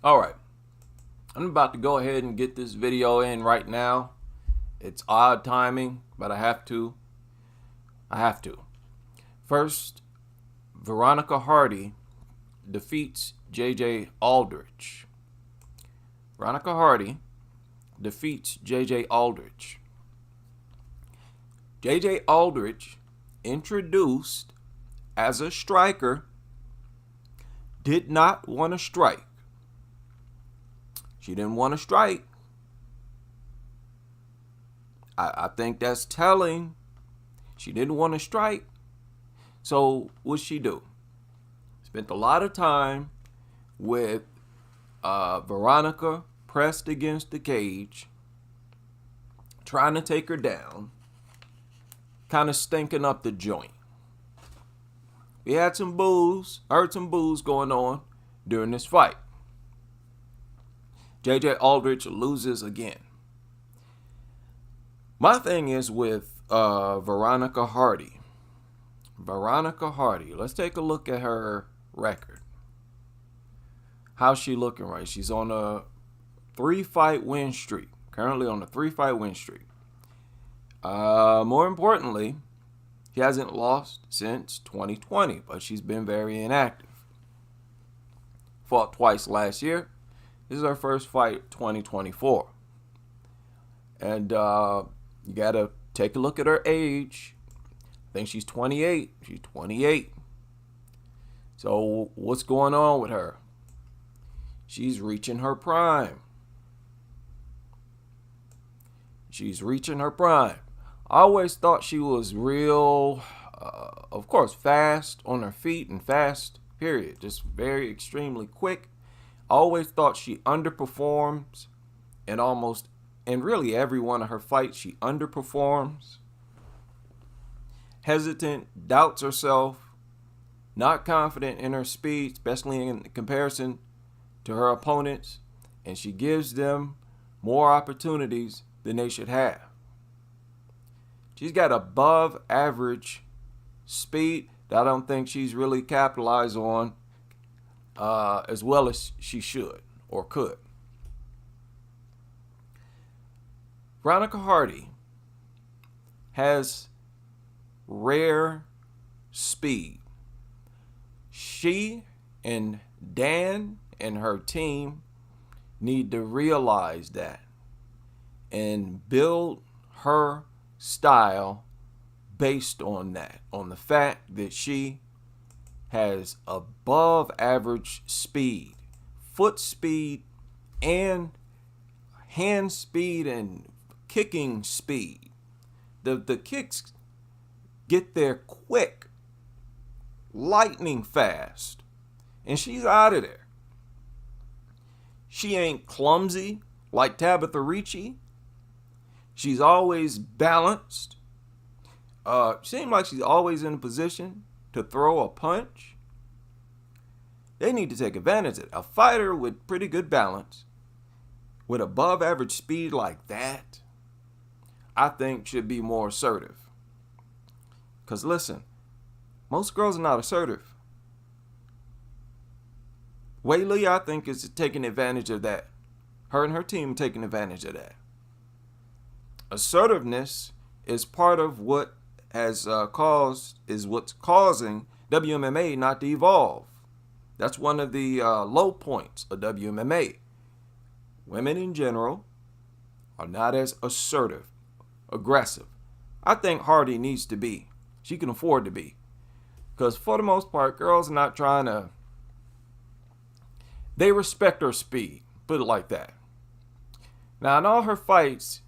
All right, I'm about to go ahead and get this video in right now. It's odd timing, but I have to. First, Veronica Hardy defeats JJ Aldrich. Veronica Hardy defeats JJ Aldrich. JJ Aldrich, introduced as a striker, did not want to strike. She didn't want to strike. I think that's telling. She didn't want to strike. So what'd she do? Spent a lot of time with Veronica pressed against the cage, trying to take her down, kind of stinking up the joint. We had some boos, heard some boos going on during this fight. JJ Aldrich loses again. My thing is with Veronica Hardy. Let's take a look at her record. How's she looking right? She's on a 3-fight win streak. Currently on a 3-fight win streak. More importantly, she hasn't lost since 2020, but she's been very inactive. Fought twice last year. This is her first fight 2024. And you got to take a look at her age. I think she's 28. She's 28. So what's going on with her? She's reaching her prime. I always thought she was real, of course, fast on her feet and fast, period. Just very extremely quick. I always thought she underperforms in really every one of her fights, she underperforms. Hesitant, doubts herself, not confident in her speed, especially in comparison to her opponents, and she gives them more opportunities than they should have. She's got above average speed that I don't think she's really capitalized on as well as she should or could. Veronica Hardy has rare speed. She and Dan and her team need to realize that and build her style based on that, on the fact that she has above average speed, foot speed, and hand speed and kicking speed. The kicks get there quick, lightning fast, and she's out of there. She ain't clumsy like Tabitha Ricci. She's always balanced. Seems like she's always in a position to throw a punch. They need to take advantage of it. A fighter with pretty good balance, with above average speed like that, I think should be more assertive. Because listen, most girls are not assertive. Whaley, I think, is taking advantage of that. Her and her team taking advantage of that. Assertiveness is part of what has what's causing WMMA not to evolve. That's one of the low points of WMMA. Women in general are not as assertive, aggressive. I think Hardy needs to be. She can afford to be. Because for the most part, girls are not trying to... They respect her speed. Put it like that. Now, in all her fights,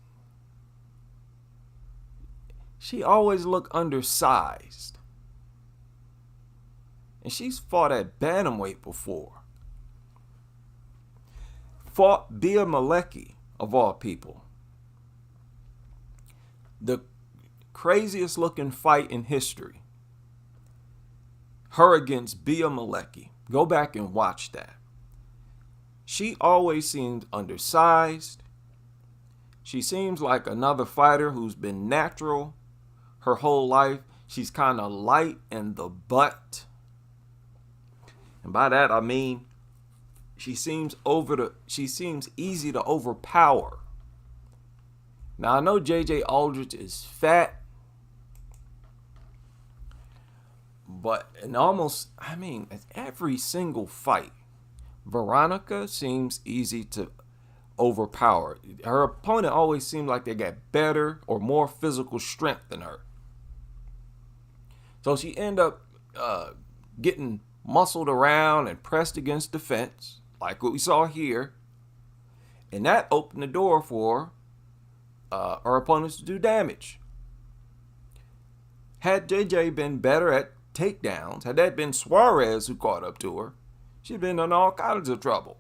she always looked undersized. And she's fought at bantamweight before. Fought Bia Malecki, of all people. The craziest looking fight in history. Her against Bia Malecki. Go back and watch that. She always seemed undersized. She seems like another fighter who's been natural her whole life. She's kind of light in the butt. And by that I mean She seems easy to overpower. Now I know JJ Aldrich is fat, but every single fight, Veronica seems easy to overpower. Her opponent always seemed like they got better or more physical strength than her. So she ended up getting muscled around and pressed against the fence, like what we saw here. And that opened the door for her opponents to do damage. Had JJ been better at takedowns, had that been Suarez who caught up to her, she'd been in all kinds of trouble.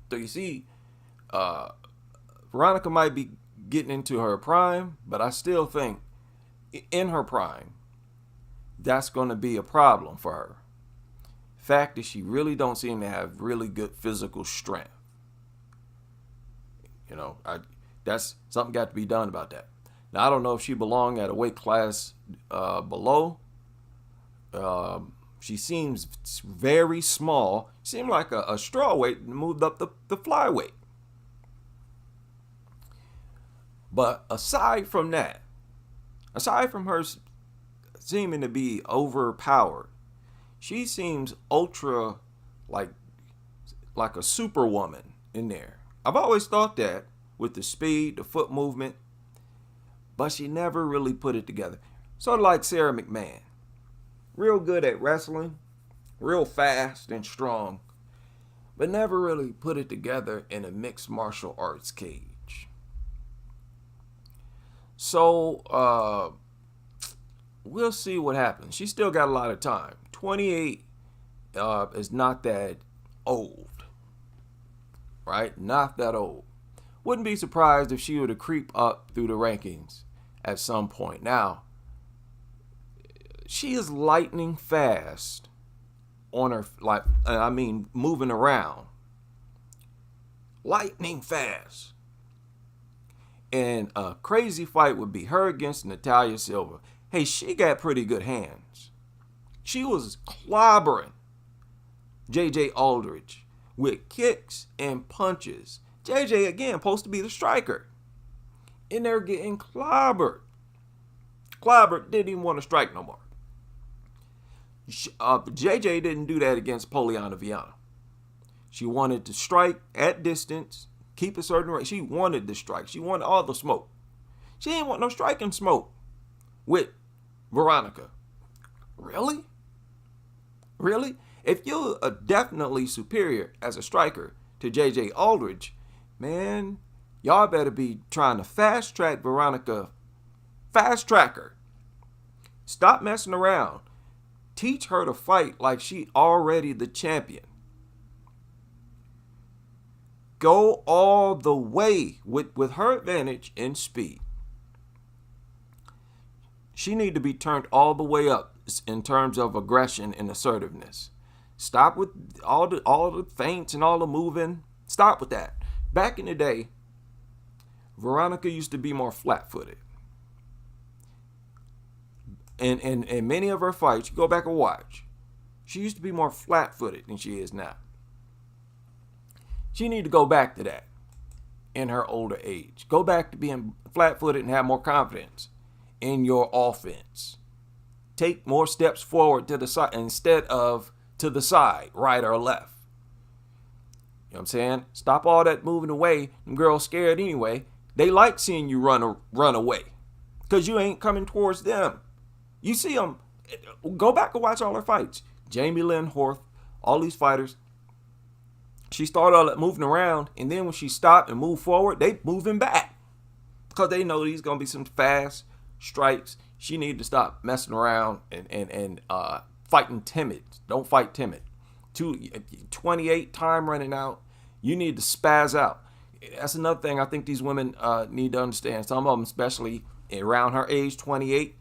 So you see, Veronica might be getting into her prime, but I still think in her prime, that's going to be a problem for her. Fact is, she really don't seem to have really good physical strength. You know, that's something got to be done about that. Now, I don't know if she belonged at a weight class below. She seems very small. Seemed like a straw weight moved up the flyweight. But aside from that, aside from her seeming to be overpowered, she seems ultra like a superwoman in there. I've always thought that with the speed, the foot movement, but she never really put it together. Sort of like Sarah McMahon. Real good at wrestling, real fast and strong, but never really put it together in a mixed martial arts cage. So, we'll see what happens. She still got a lot of time. 28 is not that old, right? Not that old. Wouldn't be surprised if she were to creep up through the rankings at some point. Now, she is lightning fast on her, moving around. Lightning fast. And a crazy fight would be her against Natalia Silva. Hey, she got pretty good hands. She was clobbering JJ Aldrich with kicks and punches. JJ, again, supposed to be the striker. And they're getting clobbered. Clobbered, didn't even want to strike no more. JJ didn't do that against Poliana Viana. She wanted to strike at distance, keep a certain rate. She wanted to strike. She wanted all the smoke. She didn't want no striking smoke with Veronica. Really? Really? If you're definitely superior as a striker to JJ Aldrich, man, y'all better be trying to fast track Veronica. Fast track her. Stop messing around. Teach her to fight like she already the champion. Go all the way with her advantage in speed. She need to be turned all the way up in terms of aggression and assertiveness. Stop with all the feints and all the moving. Stop with that. Back in the day, Veronica used to be more flat-footed. And many of her fights, you go back and watch, she used to be more flat-footed than she is now. She need to go back to that in her older age. Go back to being flat-footed and have more confidence in your offense. Take more steps forward to the side instead of to the side, right or left. You know what I'm saying? Stop all that moving away. Them girls scared anyway. They like seeing you run away because you ain't coming towards them. You see them. Go back and watch all her fights. Jamie Lynn Horth, all these fighters. She started all that moving around, and then when she stopped and moved forward, they moving back because they know these gonna be some fast strikes. She need to stop messing around and fighting timid. Don't fight timid. 28, time running out. You need to spaz out. That's another thing I think these women need to understand. Some of them, especially around her age, 28,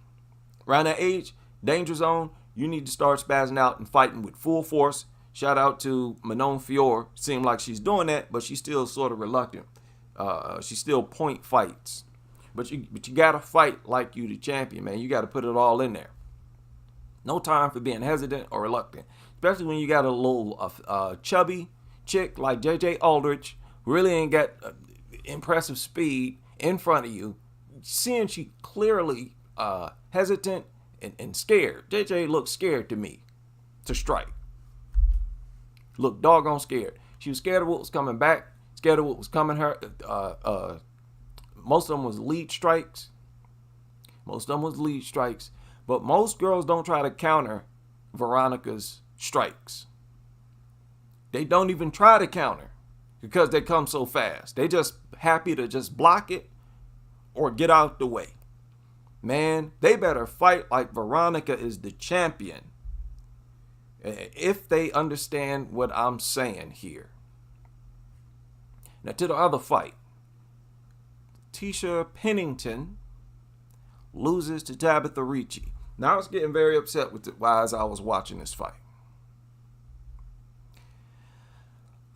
around that age, danger zone, you need to start spazzing out and fighting with full force. Shout out to Manon Fior. Seemed like she's doing that, but she's still sort of reluctant. She still point fights. But you got to fight like you the champion, man. You got to put it all in there. No time for being hesitant or reluctant. especially when you got a little chubby chick like JJ Aldrich, who really ain't got impressive speed in front of you. Seeing she clearly hesitant and scared. JJ looked scared to me to strike. Looked doggone scared. She was scared of what was coming back, scared of what was coming her. Most of them was lead strikes. But most girls don't try to counter Veronica's strikes. They don't even try to counter because they come so fast. They just happy to just block it or get out the way. Man, they better fight like Veronica is the champion. If they understand what I'm saying here. Now to the other fight. Tisha Pennington loses to Tabitha Ricci. Now I was getting very upset with it as I was watching this fight.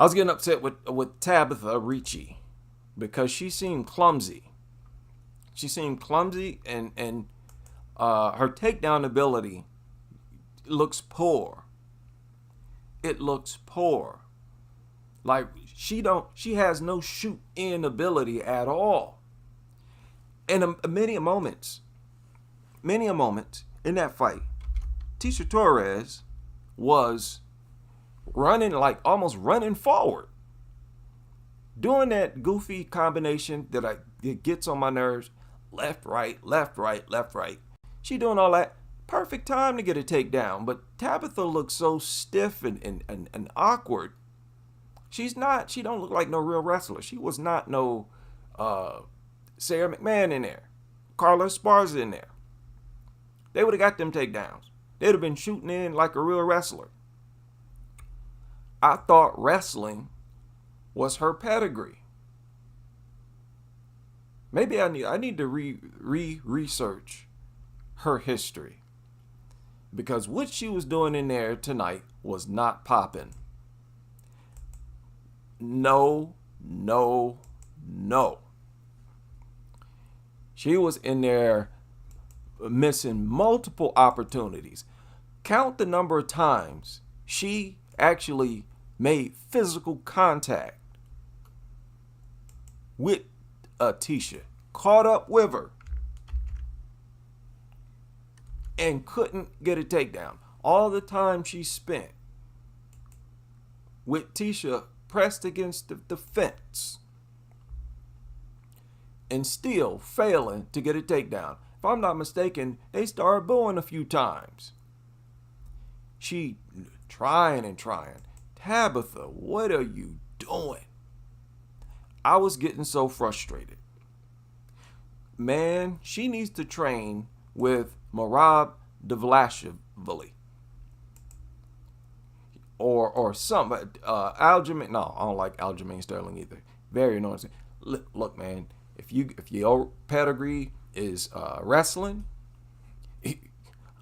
I was getting upset with Tabitha Ricci because she seemed clumsy. And her takedown ability looks poor. It looks poor. Like she has no shoot in ability at all. And many a moments in that fight, Tisha Torres was running, like almost running forward, doing that goofy combination that it gets on my nerves. Left, right, left, right, left, right. She doing all that. Perfect time to get a takedown. But Tabitha looks so stiff and awkward. She don't look like no real wrestler. She was not no Sarah McMahon in there. Carla Esparza in there. They would have got them takedowns. They'd have been shooting in like a real wrestler. I thought wrestling was her pedigree. Maybe I need to research her history. Because what she was doing in there tonight was not popping. No. She was in there missing multiple opportunities. Count the number of times she actually made physical contact with Tisha, caught up with her, and couldn't get a takedown. All the time she spent with Tisha pressed against the fence and still failing to get a takedown. If I'm not mistaken, they started booing a few times. She trying. Tabitha, what are you doing? I was getting so frustrated. Man, she needs to train with Merab Dvalishvili. Or some Aljamain. No, I don't like Aljamain Sterling either. Very annoying. Look, man, if your pedigree is wrestling,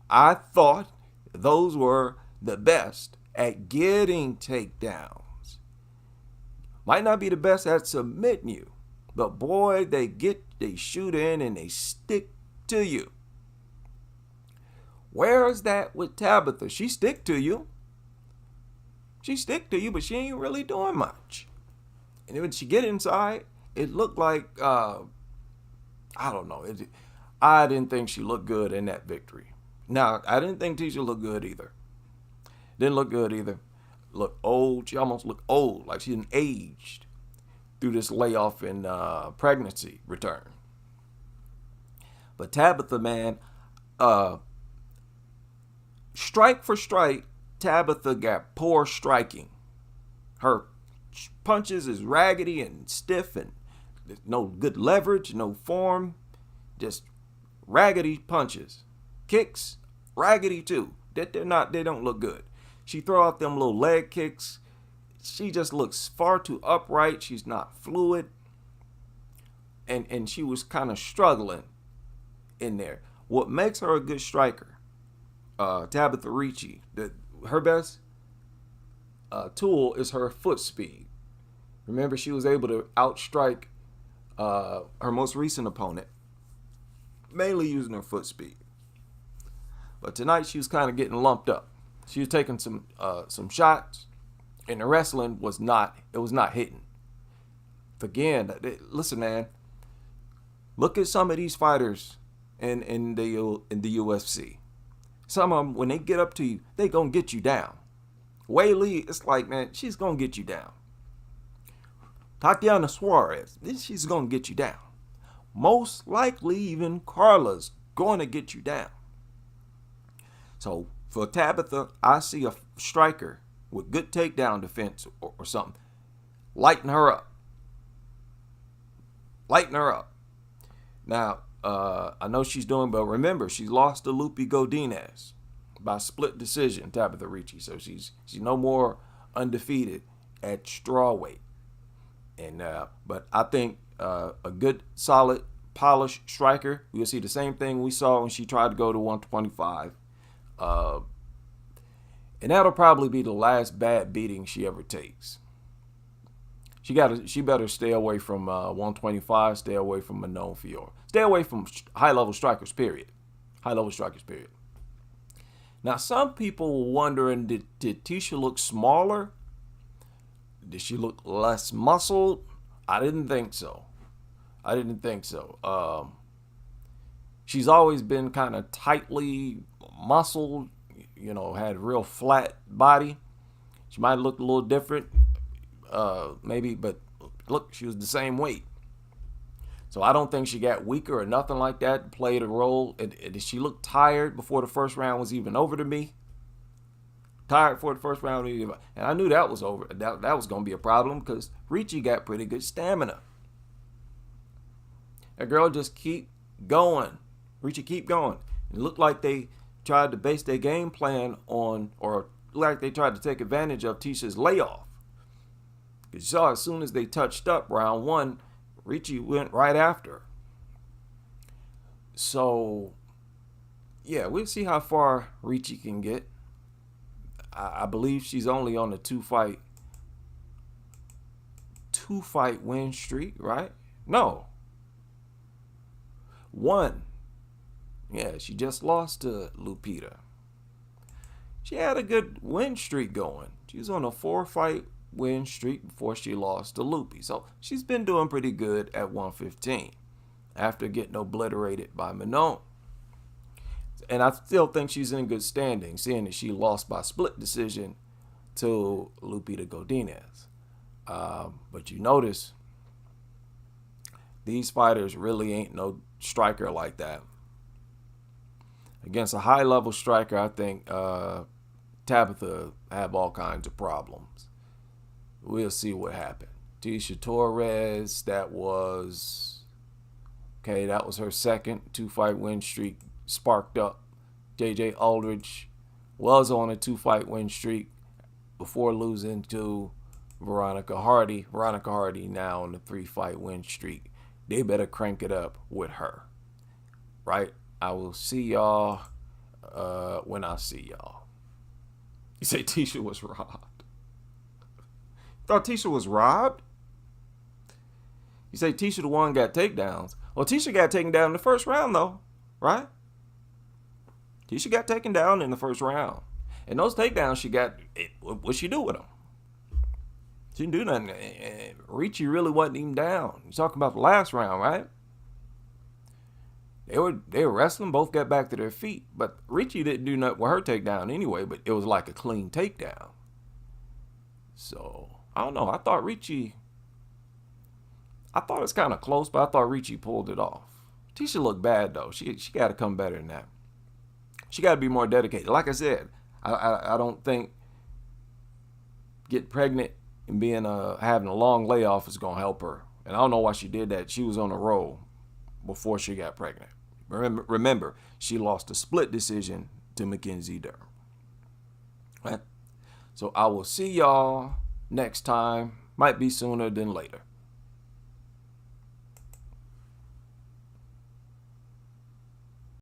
I thought those were the best at getting takedowns. Might not be the best at submitting you, but boy, they shoot in and they stick to you. Where is that with Tabitha? She stick to you, but she ain't really doing much. And when she get inside, it looked like I don't know. I didn't think she looked good in that victory. Now, I didn't think Tisha looked good either. Looked old. She almost looked old, like she didn't aged through this layoff and pregnancy return. But Tabitha, man, strike for strike, Tabitha got poor striking. Her punches is raggedy and stiff and no good leverage, no form, just raggedy punches. Kicks, raggedy too. They don't look good. She throw out them little leg kicks. She just looks far too upright. She's not fluid. And she was kind of struggling in there. What makes her a good striker, Tabitha Ricci, her best tool is her foot speed. Remember, she was able to outstrike her most recent opponent, mainly using her foot speed. But tonight she was kind of getting lumped up. She was taking some shots, and the wrestling was not hitting. Again, listen, man. Look at some of these fighters in the UFC. Some of them, when they get up to you, they gonna get you down. Wei Lee, it's like, man, she's gonna get you down. Tatiana Suarez, she's gonna get you down. Most likely, even Carla's gonna get you down. So for Tabitha, I see a striker with good takedown defense or something. Lighten her up. Lighten her up. Now, I know she's doing, but remember, she lost to Lupe Godinez by split decision, Tabitha Ricci. So she's no more undefeated at strawweight. And but I think a good, solid, polished striker. We'll see the same thing we saw when she tried to go to 125. And that'll probably be the last bad beating she ever takes. She better stay away from 125. Stay away from Manon Fiore. Stay away from high-level strikers. Period. High-level strikers. Period. Now, some people were wondering, did Tisha look smaller? Did she look less muscled? I didn't think so. She's always been kind of tightly muscled, had a real flat body. She might have looked a little different, maybe, but look, she was the same weight. So I don't think she got weaker or nothing like that, played a role. Did she look tired before the first round was even over to me? Tired for the first round, and I knew that was over. That was going to be a problem because Ricci got pretty good stamina. That girl just keep going. Ricci keep going. It looked like they tried to base their game plan on, or like they tried to take advantage of Tisha's layoff. Because you saw as soon as they touched up round one, Ricci went right after. So, yeah, we'll see how far Ricci can get. I believe she's only on a two-fight win streak, right? No. One. Yeah, she just lost to Lupita. She had a good win streak going. She was on a 4-fight win streak before she lost to Lupe. So she's been doing pretty good at 115 after getting obliterated by Manon. And I still think she's in good standing, seeing that she lost by split decision to Lupita Godinez. But you notice these fighters really ain't no striker like that. Against a high-level striker, I think Tabitha have all kinds of problems. We'll see what happened. Tisha Torres, that was her second 2-fight win streak, sparked up. JJ Aldrich was on a 2-fight win streak before losing to Veronica Hardy. Veronica Hardy now on a 3-fight win streak. They better crank it up with her. Right? I will see y'all when I see y'all. You say Tisha was robbed. Thought Tisha was robbed? You say Tisha the one got takedowns. Well, Tisha got taken down in the first round, though. Right? Tisha got taken down in the first round. And those takedowns she got, what'd she do with them? She didn't do nothing. Ricci really wasn't even down. You're talking about the last round, right? They were wrestling, both got back to their feet. But Ricci didn't do nothing with her takedown anyway, but it was like a clean takedown. So, I don't know. I thought it was kind of close, but I thought Ricci pulled it off. Tisha looked bad, though. She got to come better than that. She got to be more dedicated. Like I said, I don't think getting pregnant and being having a long layoff is going to help her. And I don't know why she did that. She was on a roll before she got pregnant. Remember, she lost a split decision to Mackenzie Dern. Right? So I will see y'all next time. Might be sooner than later.